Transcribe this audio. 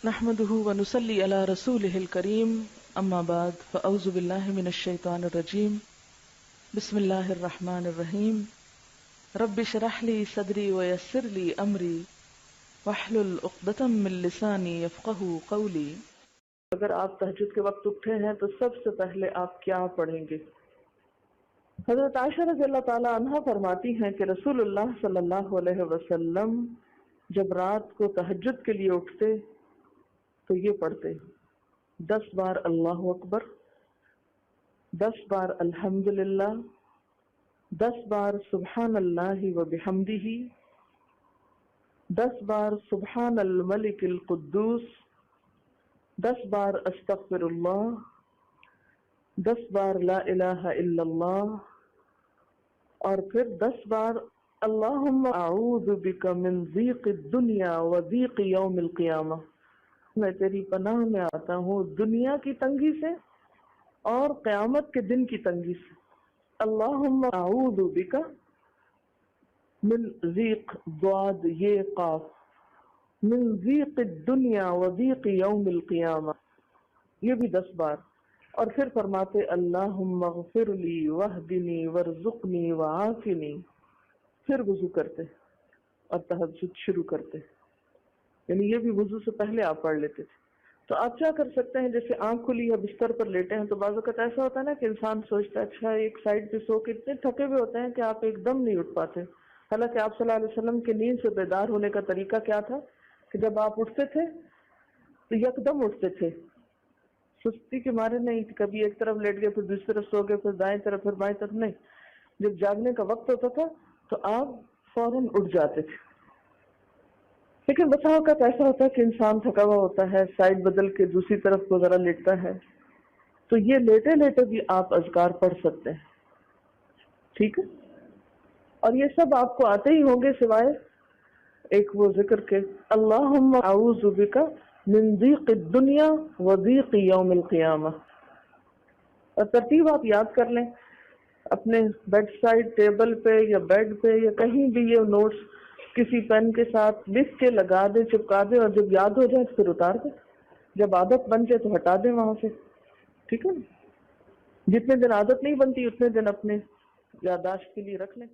نحمده ونصلي على رسوله الكريم اما بعد فاعوذ بالله من الشيطان الرجيم بسم الله الرحمن الرحيم رب اشرح لي صدري ويسر لي امري واحلل عقدة من لساني يفقهوا قولي۔ اگر آپ تہجد کے وقت اٹھے ہیں تو سب سے پہلے آپ کیا پڑھیں گے؟ حضرت عائشہ رضی اللہ تعالی عنہا فرماتی ہیں کہ رسول اللہ صلی اللہ علیہ وسلم جب رات کو تہجد کے لیے اٹھتے تو یہ پڑھتے 10 بار اللہ اکبر، 10 بار الحمدللہ، 10 بار سبحان اللہ و بحمدہ، 10 بار سبحان الملک القدوس، 10 بار استغفر اللہ، 10 بار لا الہ الا اللہ، اور پھر 10 بار اللہم اعوذ بک من ضیق الدنیا و ضیق یوم القیامہ، میں تیری پناہ میں آتا ہوں دنیا کی تنگی سے اور قیامت کے دن کی تنگی سے۔ اللہم اعوذ بک من ضیق ضاد یہ قاف، من ضیق الدنیا و ضیق یوم القیامہ، یہ بھی 10 بار، اور پھر فرماتے اللہم اغفر لی واہدنی وارزقنی وعافنی، پھر وضو کرتے اور تہجد شروع کرتے، یعنی یہ بھی وضو سے پہلے آپ پڑھ لیتے تھے۔ تو آپ کیا کر سکتے ہیں، جیسے آنکھ کھلی ہے بستر پر لیٹے ہیں تو بعض اوقات ایسا ہوتا ہے نا کہ انسان سوچتا ہے اچھا ایک سائڈ پہ سو کے اتنے تھکے ہوئے ہوتے ہیں کہ آپ ایک دم نہیں اٹھ پاتے، حالانکہ آپ صلی اللہ علیہ وسلم کے نیند سے بیدار ہونے کا طریقہ کیا تھا کہ جب آپ اٹھتے تھے تو یکدم اٹھتے تھے، سستی کے مارے نہیں، کبھی ایک طرف لیٹ گئے پھر دوسری طرف سو گئے، پھر دائیں طرف پھر بائیں طرف نہیں، جب جاگنے کا وقت ہوتا تھا تو آپ فوراً اٹھ جاتے تھے۔ لیکن بسا اوقات ایسا ہوتا ہے کہ انسان تھکا ہوا ہوتا ہے، سائڈ بدل کے دوسری طرف کو ذرا لیٹتا ہے، تو یہ لیٹے لیٹے بھی آپ اذکار پڑھ سکتے ہیں، ٹھیک ہے؟ اور یہ سب آپ کو آتے ہی ہوں گے سوائے ایک وہ ذکر کے اللہم اعوذ بک من ضیق الدنیا و ضیق یوم القیامہ، اور ترتیب آپ یاد کر لیں اپنے بیڈ سائڈ ٹیبل پہ یا بیڈ پہ یا کہیں بھی، یہ نوٹس کسی پین کے ساتھ لکھ کے لگا دیں، چپکا دیں، اور جب یاد ہو جائے تو پھر اتار دیں، جب عادت بن جائے تو ہٹا دیں وہاں سے، ٹھیک ہے نا؟ جتنے دن عادت نہیں بنتی اتنے دن اپنے یادداشت کے لیے رکھ لیں۔